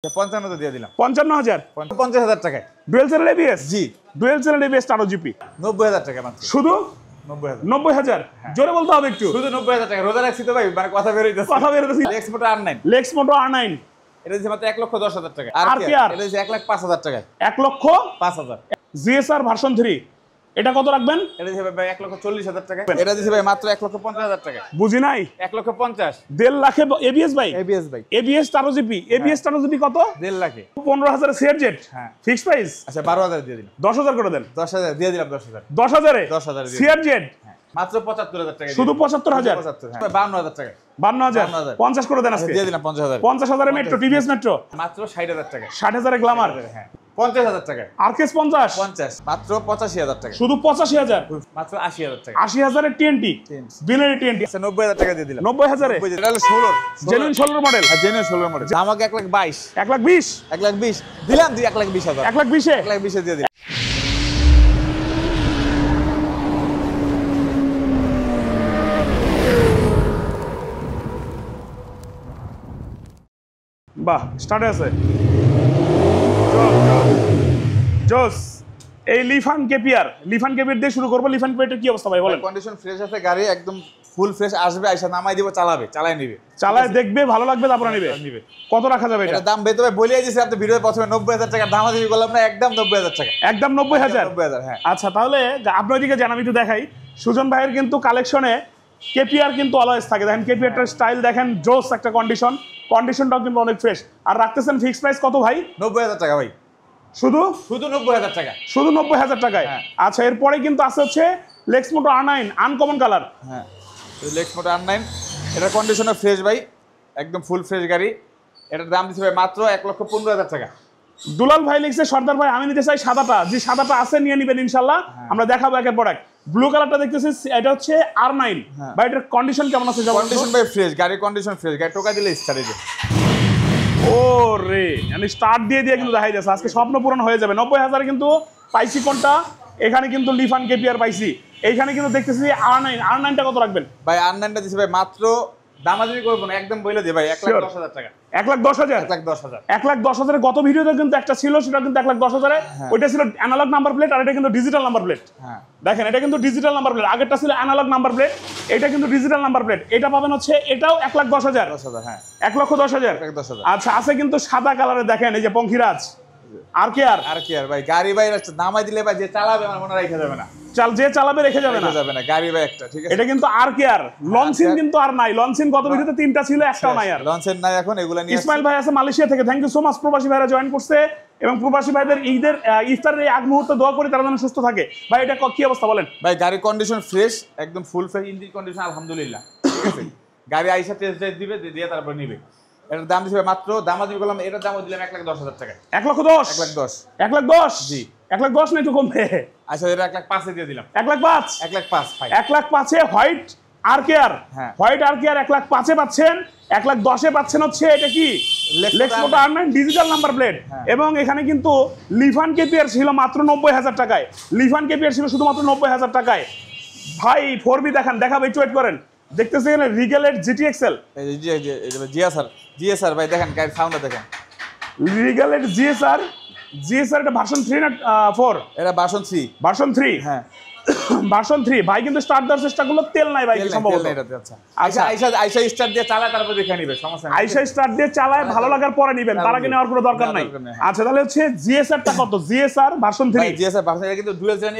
55 দিয়ে দিলাম 55,000 50,000 টাকায় ডুয়েল চ্যানেল এবিএস জি ডুয়েল চ্যানেল এবিএস 18 জিপি 90,000 টাকা মাত্র শুধু 90,000 জোরে বলতে হবে একটু শুধু 90,000 টাকা রোজা রাখছি তো ভাই মানে কথা বের হইতাছে কথা বের হইতাছে লেক্স মোটর R9 লেক্স মোটো R9 এটা দিছে মাত্র 1,10,000 টাকা RKR এটা দিছে 1,05,000 টাকা 1,05,000 জিএসআর ভার্সন 3 এটা কত রাখবেন? এটা দিছে ভাই 1,40,000 টাকা এটা দিছে ভাই মাত্র 1,50,000 টাকা বুঝি নাই 1,50,000 1.5 লাখে এবিএস ভাই এবিএস ভাই এবিএস 18 জিপি এবিএস 18 জিপি কত 1.5 লাখে 15,000 সিআরজেড হ্যাঁ ফিক্সড প্রাইস আচ্ছা 12,000 দিয়ে দিলাম 10,000 করে দেন 10,000 দিয়ে দিলাম 10,000 10,000 এ 10,000 দিয়ে সিআরজেড মাত্র 75,000 টাকা শুধু 75,000 75 হ্যাঁ 52,000 টাকা 52,000 50 করে দেন আজকে দিয়ে দিলাম 50,000 50,000 এ মেট্রো টিভিএস মেট্রো মাত্র 60,000 টাকা 60,000 এ গ্ল্যামার হ্যাঁ 50,000 টাকা আরকেস 50 50 মাত্র 85,000 টাকা শুধু 85,000 মাত্র 80,000 টাকা 80,000 এর টিএনটি বিনারি টিএনটি আচ্ছা 90,000 টাকা দিয়ে দিলাম 90,000 এ এটা হলো 16 জেনুইন 16 মডেল আর জেনুইন 16 মডেল আমাকে 1,22,000 1,20,000 1,20,000 দিলাম 1,20,000 1,20,000 এ 1,20,000 দিয়ে দিলাম বাহ স্টার্ট আছে জোস এই লিফান কেপিয়ার দিয়ে শুরু করব লিফান কেপিয়ারের কি অবস্থা ভাই বলেন কন্ডিশন ফ্রেশ আছে গাড়ি একদম ফুল ফ্রেশ আসবে আইসা নামাই দিব চালায় নিবে চালায় দেখবে ভালো লাগবে তারপরে নিবে কত রাখা যাবে এটা এটা দাম বেতে ভাই বলেই দিয়েছি আপনি ভিডিওতে প্রথমে 90,000 টাকা দাম দিয়ে বললাম না একদম 90,000 টাকা একদম 90,000 90,000 হ্যাঁ আচ্ছা তাহলে আপনার দিকে জান আমি একটু দেখাই সুজন ভাইয়ের কিন্তু কেপিআর কিন্তু অলওয়েজ থাকে দেখেন কেপিআরটার স্টাইল দেখেন জোস একটা কন্ডিশনটাও কিন্তু অনেক ফ্রেশ আর রাখতেছেন ফিক্সড প্রাইস কত ভাই 90,000 টাকা ভাই শুধু 90,000 টাকা শুধু 90,000 টাকায় হ্যাঁ। আচ্ছা এরপরে কিন্তু আছে হচ্ছে লেক্স মোটো R9 আনকমন কালার হ্যাঁ লেক্স মোটর R9 এটা কন্ডিশনও ফ্রেশ ভাই একদম ফুল ফ্রেশ গাড়ি এটার দাম দিচ্ছে ভাই মাত্র 1,15,000 টাকা দুলাল ভাই লিখছে সর্দার ভাই আমি নিতে চাই সাদাটা যে সাদাটা আছে নিয়ে নিবেন ইনশাআল্লাহ আমরা দেখাবো একের পর এক ব্লু কালারটা দেখতেছি এটা হচ্ছে R9 ভাই এটার কন্ডিশন কেমন আছে কন্ডিশন ভাই ফ্রেশ গাড়ির কন্ডিশন ফ্রেশ গাড়ি টোকা দিলে স্টার্ট হয়ে যায় ও রে মানে স্টার্ট দিয়ে কিন্তু দেখাই যাচ্ছে আজকে স্বপ্ন পূরণ হয়ে যাবে 90,000 কিন্তু পাইছি কোনটা এখানে কিন্তু লিফান কেপিআর পাইছি এইখানে কিন্তু দেখতেছি R9টা কত রাখবেন ভাই R9টা দিছে ভাই মাত্র দামাদামি করব না একদম বলে দে ভাই 1,10,000 টাকা 1,10,000 1,10,000 1,10,000 গত ভিডিওতে কিন্তু একটা ছিল সেটা কিন্তু 1,10,000 ওইটা ছিল অ্যানালগ নাম্বার প্লেট আর এটা কিন্তু ডিজিটাল নাম্বার প্লেট হ্যাঁ দেখেন এটা কিন্তু ডিজিটাল নাম্বার প্লেট আগেরটা ছিল অ্যানালগ নাম্বার প্লেট এটা কিন্তু ডিজিটাল নাম্বার প্লেট এটা পাবেন হচ্ছে এটাও 1,10,000 10,000 হ্যাঁ 1,10,000 1,10,000 আচ্ছা আছে কিন্তু সাদা কালারে দেখেন এই যে পঙ্খিরাজ আর কি আর ভাই গাড়ি ভাই দামাই দিলে ভাই যে চালাবে আমার মনে রাখা যাবে না যে চালাবে রেখে যাবে না গাড়ি ভাই একটা ঠিক আছে এটা কিন্তু আর কি আর লঞ্চিন কিন্তু আর নাই লঞ্চিন গত ভিডিওতে 3টা ছিল একটাও নাই আর লঞ্চের নাই এখন এগুলা নিয়ে ইসমাইল ভাই আছে মালয়েশিয়া থেকে থ্যাংক ইউ সো মাচ প্রবাসী ভাইরা জয়েন করছে এবং প্রবাসী ভাইদের ঈদের ইফতারের এই আগ মুহূর্তে দোয়া করি তারা যেন সুস্থ থাকে ভাই এটা কি অবস্থা বলেন ভাই গাড়ির কন্ডিশন ফ্রেশ একদম ফুল ফ্রেশ ইঞ্জিন কন্ডিশন আলহামদুলিল্লাহ ঠিক আছে গাড়ি আইসা টেস্ট ড্রাইভ দিবে দিয়ে তারপর নিবে এটার দাম দিবে মাত্র দামাদামি করলাম এটার দামও দিলাম 1,10,000 টাকা 1,10,000 1,10,000 জি 1,10,000 না একটু কমবে আচ্ছা এটা 1,05,000 দিয়ে দিলাম 1,05,000 1,05,000 ভাই 1,05,000 হোয়াইট আর কেয়ার হ্যাঁ হোয়াইট আর কেয়ার 1,05,000 পাচ্ছেন 1,10,000 পাচ্ছেন হচ্ছে এটা কি লেক্স মোটো R9 ডিজিটাল নাম্বার প্লেট এবং এখানে কিন্তু লিফান কেপিআর ছিল মাত্র 90,000 টাকায় লিফান কেপিআর ছিল শুধুমাত্র 90,000 টাকায় ভাই 4B দেখাবে একটু ওয়েট করেন দেখতেছেন এখানে রিগেলের GTXL এই যে জিএসআর ভাই দেখেন গাড়ির সাউন্ডটা দেখেন রিগেলের জিএসআর এটা ভার্সন 3 না 4 এটা ভার্সন 3 হ্যাঁ ভার্সন 3 ভাই কিন্তু স্টার্ট দেওয়ার চেষ্টা করলো তেল নাই ভাই সম্ভবত আচ্ছা আইসা স্টার্ট দিয়ে চালায় তারপর দেখে নিবে সমস্যা নাই আইসা স্টার্ট দিয়ে চালায় ভালো লাগার পরে নেবেন তার আগে নেওয়ার কোনো দরকার নাই আচ্ছা তাহলে হচ্ছে জিএসআর টা কত জিএসআর ভার্সন 3 জিএসআর ভার্সন এটা কিন্তু ডুয়াল চ্যানেল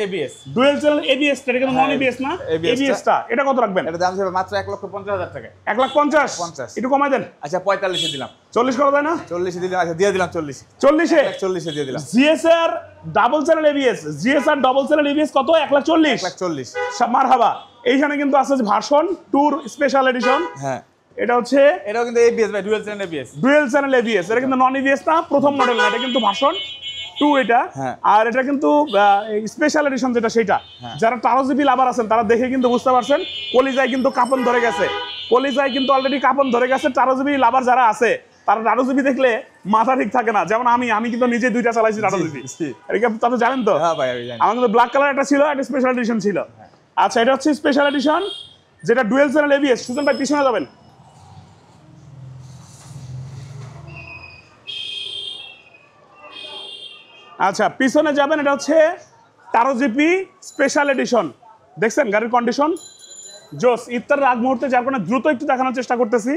এবিএস এটা কিন্তু নন এবিএস না এবিএস টা এটা কত রাখবেন এটা দাম হবে মাত্র 1,50,000 টাকা 1,50,000 একটু কমাই দেন আচ্ছা 45 এ দিলাম 40 করা যায় না 40 এ দিলাম আচ্ছা দিয়ে দিলাম 40 40 এ দিয়ে দিলাম জিএসআর ডাবল চ্যানেল এবিএস কত 1,40,000 মারহাবা এইখানে কিন্তু আছে ভার্সন ট্যুর স্পেশাল এডিশন হ্যাঁ এটা হচ্ছে এটাও কিন্তু এবিএস ভাই ডুয়াল চ্যানেল এবিএস এটা কিন্তু নন এবিএস না প্রথম মডেল না এটা কিন্তু ভার্সন 2 এটা আর এটা কিন্তু স্পেশাল এডিশন যেটা সেটা যারা 13 জিবি লাভার আছেন তারা দেখে কিন্তু বুঝতে পারছেন কলিজায় কিন্তু কাঁপন ধরে গেছে কলিজায় কিন্তু অলরেডি কাঁপন ধরে গেছে 13 জিবি লাভার যারা আছে তারা 13 জিবি দেখলে মাথা ঠিক থাকে না যেমন আমি কিন্তু নিজে দুইটা চালাইছি 13 জিবি এটা আপনি জানেন তো হ্যাঁ ভাই আমি জানি আমার কিন্তু ব্ল্যাক কালার একটা ছিল একটা স্পেশাল এডিশন ছিল আচ্ছা এটা হচ্ছে স্পেশাল এডিশন যেটা ডুয়াল চ্যানেল এবিএস সুজন ভাই পিছনে যাবেন আচ্ছা পিছনে যাবেন, এটা হচ্ছে 13 জিপি স্পেশাল এডিশন। দেখছেন গাড়ির কন্ডিশন জোস। ইফতারের আগ মুহূর্তে যার কারণে দ্রুত একটু দেখানোর চেষ্টা করতেছি,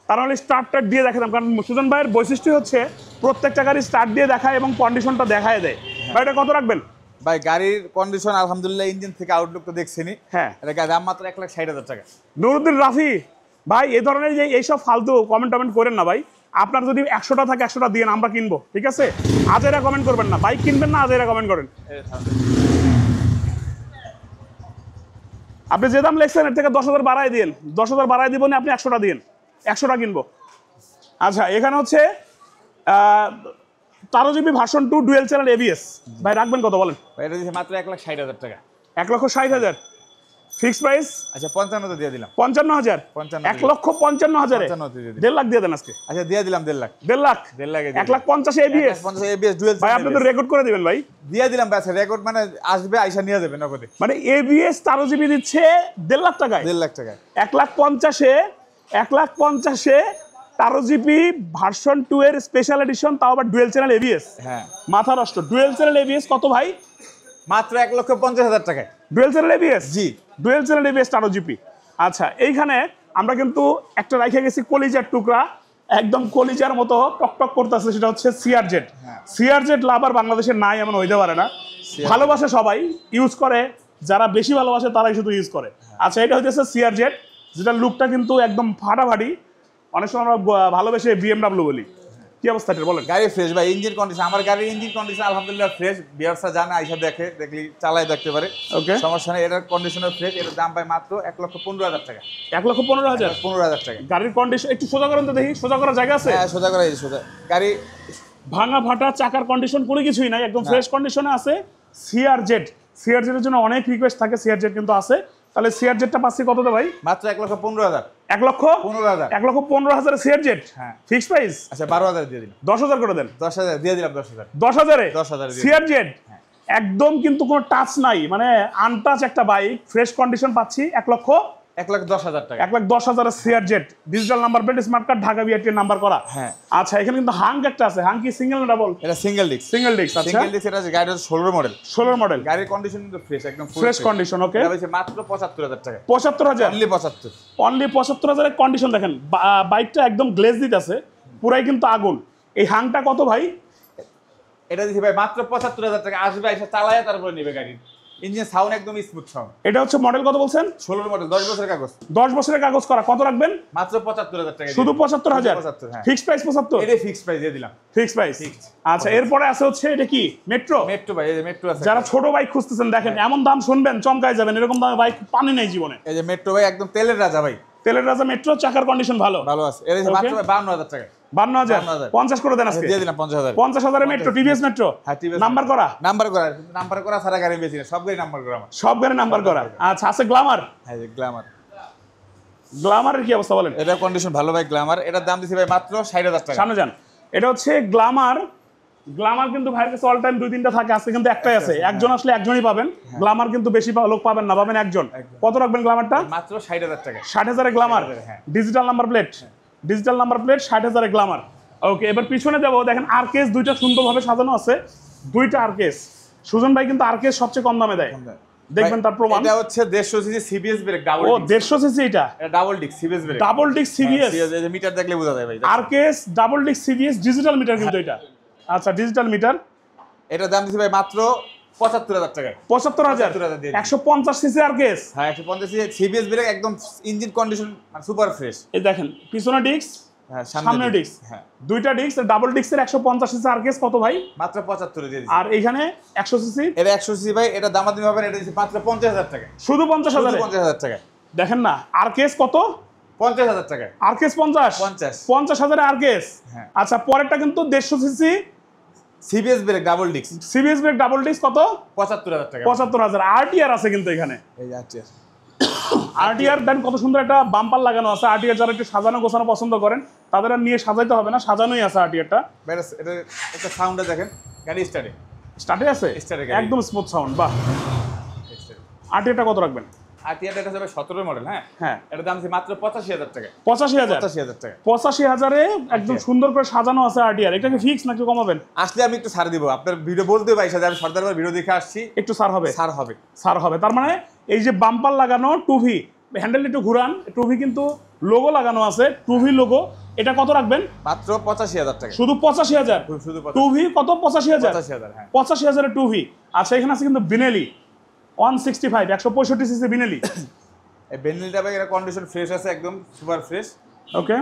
তার মানে স্টার্ট দিয়ে দেখাতাম, কারণ সুজন ভাইয়ের বৈশিষ্ট্য হচ্ছে প্রত্যেকটা গাড়ি স্টার্ট দিয়ে দেখায় এবং কন্ডিশনটা দেখায় দেয়। ভাই এটা কত রাখবেন? ভাই গাড়ির কন্ডিশন আলহামদুলিল্লাহ, ইঞ্জিন থেকে আউটলুক তো দেখছেনি। হ্যাঁ, এটা দাম মাত্র 1,60,000 টাকা। নুরুদ্দিন রাফি ভাই এই ধরনের যে এইসব ফালতু কমেন্ট করেন না ভাই। আপনার যদি 100টা থাকে 100টা দিয়ে আমরা কিনবো, ঠিক আছে? আজেরা কমেন্ট করবেন না, বাইক কিনবেন না আজেরা কমেন্ট করেন। আপনি যে দাম লেখছেন এর থেকে 10,000 বাড়াই দিন, 10,000 বাড়াই দিব না, আপনি 100টা দিন, 100টা কিনবো। আচ্ছা এখানে হচ্ছে 13 GB version 2 dual channel ABS. ভাই রাখবেন কত বলেন? এটা দিচ্ছে মাত্র 1,60,000 টাকা। 1,60,000 ফিক্স প্রাইস। আচ্ছা 55 দিয়ে দিলাম। 55,000, 1,55,000 1,55,000 1,00,000 দিয়ে দেন আজকে। আচ্ছা দিয়ে দিলাম 1,50,000। 1,50,000 1,50,000 এবিএস। 150 এবিএস ডুয়াল ভাই আপনি তো রেকর্ড করে দিবেন ভাই। দিয়ে দিলাম। ব্যাস রেকর্ড মানে আসবে, আইসা নিয়ে যাবে নগদে। মানে এবিএস 13 জিবি দিচ্ছে 1,50,000 টাকায়। 1,50,000 টাকায় 1,50,000 13 জিবি ভার্সন 2 এর স্পেশাল এডিশন, তাও আবার ডুয়েল চ্যানেল এবিএস। হ্যাঁ মাথা নষ্ট। ডুয়েল চ্যানেল এবিএস কত ভাই? মাত্র 1,50,000 টাকায় ডুয়েল চ্যানেল এবিএস। জি ডুয়েল চ্যানেল এবিএস 13 জিবি। আচ্ছা এইখানে আমরা কিন্তু একটা রাইখে গেছি কলিজার টুকরা, একদম কলিজার মতো টকটক করতেছে, সেটা হচ্ছে সিআরজেড। সিআরজেড লাভার বাংলাদেশে নাই এমন হইতে পারে না। ভালোবাসে সবাই, ইউজ করে, যারা বেশি ভালোবাসে তারাই শুধু ইউজ করে। আচ্ছা এটা হচ্ছে সিআরজেড, যেটা লুকটা কিন্তু একদম ফাটাফাটি। অনেক সময় আমরা ভালোবেসে বিএমডাব্লিউ বলি। কি অবস্থা এটা বলেন? গাড়ি ফ্রেশ ভাই, ইঞ্জিন কন্ডিশন, আমার গাড়ির ইঞ্জিন কন্ডিশন আলহামদুলিল্লাহ ফ্রেশ। বিয়ারসা জানে, আইসা দেখে, দেখলি চালায় দেখতে পারে, ওকে সমস্যা নেই। এটার কন্ডিশনও ফ্রেশ। এটার দাম পাই মাত্র 1,15,000 টাকা। 1,15,000 15,000 টাকা। গাড়ির কন্ডিশন একটু সোজা করেন তো দেখি, সোজা করার জায়গা আছে? হ্যাঁ সোজা করা, সোজা। গাড়ি ভাঙা ফাটা চাকার কন্ডিশন কোনো কিছুই নাই, একদম ফ্রেশ কন্ডিশনে আছে। সিআরজেড, সিআরজেডের জন্য অনেক রিকোয়েস্ট থাকে, সিআরজেড কিন্তু আছে। তাহলে সিআরজেডটা পাচ্ছি কততে ভাই? মাত্র 1,15,000। 1,15,000 1,15,000 সিআরজেড। হ্যাঁ ফিক্স প্রাইস। আচ্ছা 12,000 দিয়ে দিলাম। 10,000 করে দেন। 10,000 দিয়ে দিলাম। 10,000 10,000 সিআরজেড একদম কিন্তু কোনো টাচ নাই, মানে আনটাচ একটা বাইক, ফ্রেশ কন্ডিশন পাচ্ছি 1,10,000 টাকা। 1,10,000 CRZ, digital number plate, smart card, Dhaka বিআরটির নাম্বার করা। হ্যাঁ আচ্ছা এখানে কিন্তু হাঙ্ক একটা আছে। হাঙ্ক কি সিঙ্গেল না ডাবল? এটা সিঙ্গেল ডিস্ক। Single disc. আচ্ছা সিঙ্গেল ডিস্ক। এটা গাড়ির 16 মডেল। 16 মডেল। গাড়ির কন্ডিশন কিন্তু ফ্রেশ, একদম ফ্রেশ কন্ডিশন। ওকে এটা হচ্ছে মাত্র 75,000 টাকা। 75,000 অনলি 75। অনলি 75,000 এর কন্ডিশন দেখেন। বাইকটা একদম গ্লেজ দিতেছে, পুরাই কিন্তু আগুন। এই হাংটা কত ভাই? এটা দিছি ভাই মাত্র 75,000 টাকা। আসবে, এসে চালায় তারপরে নেবে গাড়ি। ইঞ্জিন সাউন্ড একদম স্মুথ সাউন্ড। এটা হচ্ছে মডেল কত বলছেন? 16 মডেল, 10 বছরের কাগজ। 10 বছরের কাগজ করা। কত রাখবেন? মাত্র 75,000 টাকা। শুধু 75,000? 75, হ্যাঁ। Fix price 75? এটা ফিক্স প্রাইস দিয়ে দিলাম। Fix price. আচ্ছা এরপরে আছে হচ্ছে এটা কি মেট্রো? মেট্রো ভাই, এই যে মেট্রো আছে। যারা ছোট বাইক খুঁজতেছেন দেখেন, এমন দাম শুনবেন চমকায় যাবেন, এরকম দামে বাইক পানি নেই জীবনে। এই যে মেট্রো ভাই, একদম তেলের রাজা ভাই। তেলের রাজা মেট্রো, চাকার কন্ডিশন ভালো। ভালো আছে। এর মাত্র 52,000 টাকা। 52,000 50 করে দেন আজকে। দিয়ে দিলাম 50,000। 50,000 মেট্রো, টিভিএস মেট্রো। হ্যাঁ টিভিএস নাম্বার করা। নাম্বার করা সারা গাড়ি বেশি না, সব গাড়ি নাম্বার করা আমার। সব গাড়ি নাম্বার করা। আচ্ছা আছে গ্ল্যামার। হ্যাঁ যে গ্ল্যামার। গ্ল্যামারের কি অবস্থা বলেন? এটা কন্ডিশন ভালো ভাই গ্ল্যামার। এটার দাম দিছি ভাই মাত্র 60,000 টাকা। সামনে যান। এটা হচ্ছে গ্ল্যামার। গ্ল্যামার কিন্তু ভাইয়ের কাছে অল টাইম 2-3টা থাকে, আজকে কিন্তু একটাই আছে। একজন আসলে একজনই পাবেন। গ্ল্যামার কিন্তু বেশি লোক পাবেন না, পাবেন একজন। কত রাখবেন গ্ল্যামারটা? মাত্র 60,000 টাকা। 60,000 এ glamour. Digital number plate, digital number plate, 60,000 এ গ্ল্যামার। ওকে এবার পিছনে যাবো, দেখেন আরকেস দুইটা সুন্দরভাবে সাজানো আছে, দুইটা আরকেস। সুজন ভাই কিন্তু আরকেস সবচেয়ে কম দামে দেয়, দেখবেন তার প্রমাণ। এটা হচ্ছে 150 সিসি সিবিএস ব্রেক ডাবল। ও 150 সিসি এটা? এটা double disc CBS brake. Double disc CBS. এই যে মিটার দেখলে বোঝা যায় ভাই। আরকেস double disc CBS digital meter কিন্তু এটা। আচ্ছা ডিজিটাল মিটার। এটা দাম দিছি ভাই মাত্র 75,000 টাকা। 75,000 150 সিসি আরকেস। হ্যাঁ 150 সিসি সিবিএস ব্রেক, একদম ইঞ্জিন কন্ডিশন মানে সুপার ফ্রেশ। এই দেখেন পিছনে ডিস্ক, হ্যাঁ সামনে ডিস্ক। হ্যাঁ দুইটা ডিস্ক, ডাবল ডিস্কের 150 সিসি আরকেস কত ভাই? মাত্র 75 দিয়ে দিছি। আর এখানে 100 সিসি। এটা 100 সিসি ভাই, এটা দাম দিতে হবে না, এটা দিছি মাত্র 50,000 টাকা। শুধু 50,000 50,000 টাকা। দেখেন না আরকেস কত? 50,000 টাকা। আরকেস 50 50,000 এ আরকেস। হ্যাঁ। আচ্ছা পরেরটা কিন্তু 150 CC CBS brake double disc. CBS brake double disk কত? 75,000 টাকা। 75,000। আরটিআর আছে কিন্তু এখানে। এই যে আরটিআর। আরটিআর দেন কত সুন্দর একটা বাম্পার লাগানো আছে। আরটিআর যারা একটু সাজানো গোছানো পছন্দ করেন তাদের আর নিয়ে সাজাইতে হবে না, সাজানোই আছে আরটিআরটা। এটা একটা সাউন্ডটা দেখেন, গাড়ি স্টার্টে স্টার্টে আছে, একদম স্মুথ সাউন্ড। বাহ। আরটিআরটা কত রাখবেন? আরটিআর এটা হবে 17 মডেল। হ্যাঁ হ্যাঁ, এটার দাম আছে মাত্র 85,000 টাকা। 85,000 85,000 টাকা। 85,000-এ একদম সুন্দর করে সাজানো আছে আরটিআর। এটা কি ফিক্স নাকি কমাবেন? আসলে আমি একটু ছাড় দিব, আপনার ভিডিও বলতে পারি যে আমি সর্দারবার ভিডিও দেখে আসছি, একটু ছাড় হবে। ছাড় হবে, ছাড় হবে। তার মানে এই যে বাম্পার লাগানো টুভি, হ্যান্ডেল একটু ঘুরান, টুভি কিন্তু লোগো লাগানো আছে, টুভি লোগো, এটা কত রাখবেন? মাত্র 85,000 টাকা। শুধু 85,000? শুধু টুভি কত? 85,000? 85,000। হ্যাঁ 85,000 এর টুভি। আচ্ছা, এখানে আছে কিন্তু বিনেলি 165 165 সিসি বিনেলি। এই বেনলিটা ভাই এর কন্ডিশন ফ্রেশ আছে, একদম সুপার ফ্রেশ। ওকে,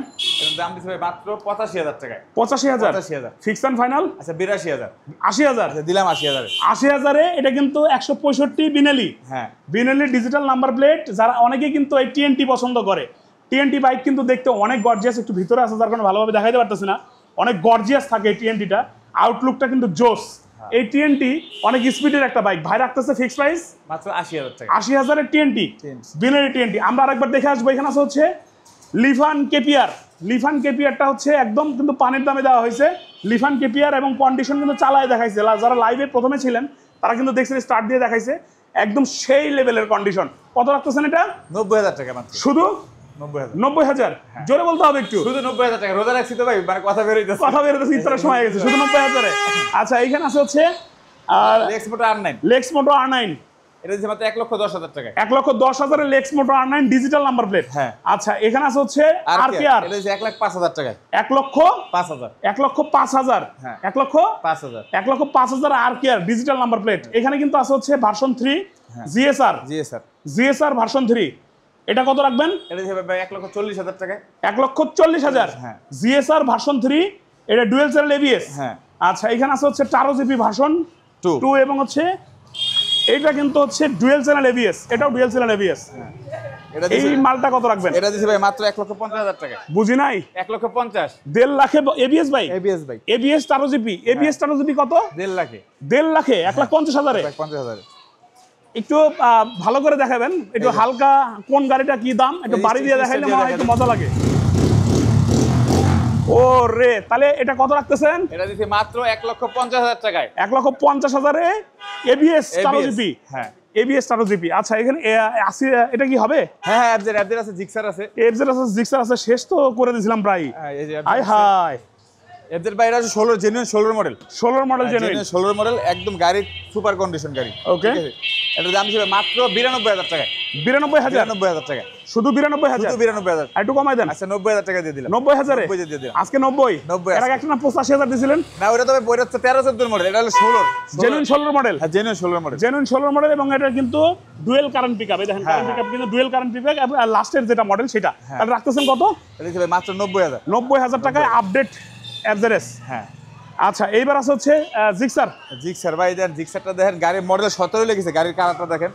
এর দাম দিছে ভাই মাত্র 85,000 টাকায়। 85,000? 85,000 ফিক্স এন্ড ফাইনাল? আচ্ছা 82,000। 80,000? আচ্ছা দিলাম 80,000। 80,000-এ এটা কিন্তু 165 বিনেলি। হ্যাঁ বিনেলি ডিজিটাল নাম্বার প্লেট। যারা অনেকেই কিন্তু এই টিএনটি পছন্দ করে, টিএনটি বাইক কিন্তু দেখতে অনেক গর্জিয়াস, একটু ভিতরে আছে যার কারণে ভালোভাবে দেখাইতে পারতেছি না, অনেক গর্জিয়াস থাকে এই টিএনটিটা, আউটলুকটা কিন্তু জোস। এই টিএনটি অনেক স্পিডের একটা বাইক, ভাই রাখতেছে ফিক্স প্রাইস মাত্র 80,000 টাকা। 80,000-এর টিএনটি, বিনেলি টিএনটি। আমরা আরেকবার দেখে আসবো। এখানে আছে হচ্ছে লিফান কেপিয়ার। লিফান কেপিয়ারটা হচ্ছে একদম কিন্তু পানির দামে দেওয়া হয়েছে। লিফান কেপিয়ার এবং কন্ডিশন কিন্তু চালায় দেখাইছে, যারা লাইভে প্রথমে ছিলেন তারা কিন্তু দেখছেন স্টার্ট দিয়ে দেখাইছে, একদম সেই লেভেলের কন্ডিশন। কত রাখতেছেন এটা? 90,000 টাকা মাত্র। শুধু 90,000। 90,000? জোরে বলতে হবে একটু। শুধু 90,000 টাকা। রোজা রাখছি তো ভাই, মানে কথা বের হইতেছে। কথা বেরোতেছে, ইফতারের সময় গেছে। শুধু 90,000-এ? আচ্ছা, এখানে আছে হচ্ছে লেক্স মোটো R9। লেক্স মোটো R9। এটা দিছে মাত্র 1,10,000 টাকা। 1,10,000-এর লেক্স মোটো R9 ডিজিটাল নাম্বার প্লেট। হ্যাঁ। আচ্ছা, এখানে আছে হচ্ছে আরপিআর। এটা দিছে 1,05,000 টাকা। 1,05,000? 1,05,000? হ্যাঁ। 1,05,000? 1,05,000 আরপিআর ডিজিটাল নাম্বার প্লেট। এখানে কিন্তু আছে হচ্ছে ভার্সন 3 জিএসআর। GSR version 3। এটা কত রাখবেন? এটা দিছে ভাই 1,40,000 টাকা। 1,40,000? হ্যাঁ। জিএসআর ভার্সন 3, এটা ডুয়েল চ্যানেল এবিএস। হ্যাঁ। আচ্ছা, এখানে আছে হচ্ছে 13 জিবি ভার্সন 2 এবং হচ্ছে এটা কিন্তু হচ্ছে ডুয়েল চ্যানেল এবিএস, এটাও ডুয়েল চ্যানেল এবিএস। এটা এই মালটা কত রাখবেন? এটা দিছে ভাই মাত্র 1,50,000 টাকা। বুঝি নাই। 1,50,000? 1.5 লাখে এবিএস ভাই? এবিএস ভাই। ABS 13 GB. এবিএস 13 জিবি কত? 1.5 লাখে। 1.5 লাখে? 1,50,000-এ? 1,50,000। একটু ভালো করে দেখাবেন, একটু হালকা কোন গাড়িটা কি দাম একটু বাড়ি দিয়ে দেখাইলে মনে হয় একটু মজা লাগে। ও রে, তাহলে এটা কত রাখতেছেন? এটা দিছে মাত্র 1,50,000 টাকায়। 1,50,000-এ এবিএস 13 জিবি। হ্যাঁ এবিএস 13 জিবি। আচ্ছা, এখানে এটা কি হবে? হ্যাঁ এফজেড আছে, জিক্সার আছে। এফজেড আছে, জিক্সার আছে, শেষ তো করে দিয়েছিলাম প্রায়। এই যে হাই হাই, এফজেড ভাই, এটা 16 genuine 16 model. 16 model genuine 16 model, একদম গাড়ি সুপার কন্ডিশন গাড়ি। ওকে, এটার দাম ছিল মাত্র 92,000 টাকা। 92,000? 92,000 টাকা। শুধু 92,000? শুধু 92,000। একটু কমাই দেন। আচ্ছা 90,000 টাকা দিয়ে দিলাম। 90,000-এ? 90 দিয়ে দিলাম। আজকে 90? 90 এর আগে একটা না 85,000 দিয়েছিলেন? না, ওটা তবে বইটা হচ্ছে 13-14 মডেল, এটা হলো 16 জেনুইন 16 মডেল। হ্যাঁ জেনুইন 16 মডেল। জেনুইন 16 মডেল এবং এটা কিন্তু ডুয়েল কারেন্ট পিকআপ। এই দেখেন কারেন্ট পিকআপ কিন্তু ডুয়েল কারেন্ট পিকআপ, এবং লাস্টের যেটা মডেল সেটা। তাহলে রাখতেছেন কত? এটা দিছে ভাই মাত্র 90,000। 90,000 টাকায় আপডেট এফজেডএস। হ্যাঁ। আচ্ছা, এইবার আছে হচ্ছে জিক্সার। জিক্সার ভাই, দেন জিক্সারটা দেখেন, গাড়ির মডেল 17 লিখেছে, গাড়ির কালারটা দেখেন,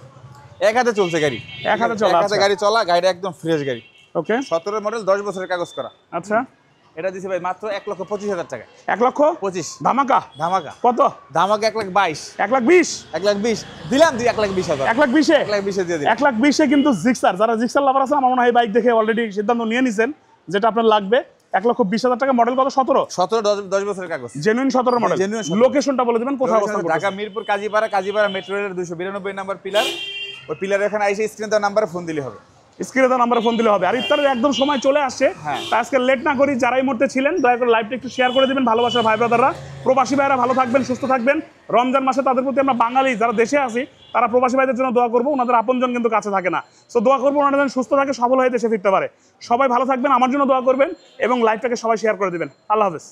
এক হাতে চলছে গাড়ি। এক হাতে চলা? এক হাতে গাড়ি চলা, গাড়িটা একদম ফ্রেশ গাড়ি। ওকে, 17 মডেল, 10 বছরের কাগজ করা। আচ্ছা, এটা দিছে ভাই মাত্র 1,25,000 টাকা। 1,25,000? ধামাকা? ধামাকা। কত? ধামাকা 1,22,000। 1,20,000? 1,20,000 দিলাম, 1,20,000। 1,20,000? 1,20,000 দিয়ে দিলাম। 1,20,000-এ কিন্তু জিক্সার। যারা জিক্সার লাভার আছেন, আমার মনে হয় বাইক দেখে অলরেডি সিদ্ধান্ত নিয়ে নিছেন যেটা আপনার লাগবে। 1,20,000 টাকা। মডেল কত? 17? 10 বছরের কাগজ। Genuine 17 model. Genuine 17 লোকেশনটা বলে দিবেন, কোথায় অবস্থান করতেছে? ঢাকা মিরপুর কাজীপাড়া মেট্রো রেলের 292 নাম্বার পিলার। ওই পিলারের এখানে এসে স্ক্রিনে দেওয়া নাম্বারে ফোন দিলে হবে। স্ক্রিনে দেওয়া নাম্বারে ফোন দিলে হবে। আর ইফতারের একদম সময় চলে আসছে। হ্যাঁ। তা আজকে লেট না করি, যারা এই মুহূর্তে ছিলেন দয়া করে লাইভটা একটু শেয়ার করে দিবেন। ভালোবাসার ভাই ব্রাদাররা, প্রবাসী ভাইরা ভালো থাকবেন, সুস্থ থাকবেন। রমজান মাসে তাদের প্রতি আমরা বাঙালি যারা দেশে আছি তারা প্রবাসী ভাইদের জন্য দোয়া করবো। ওনাদের আপনজন কিন্তু কাছে থাকে না, সো দোয়া করবো ওনারা যেন সুস্থ থাকে, সফল হয়ে দেশে ফিরতে পারে। সবাই ভালো থাকবেন, আমার জন্য দোয়া করবেন এবং লাইভটাকে সবাই শেয়ার করে দিবেন। আল্লাহ হাফেজ।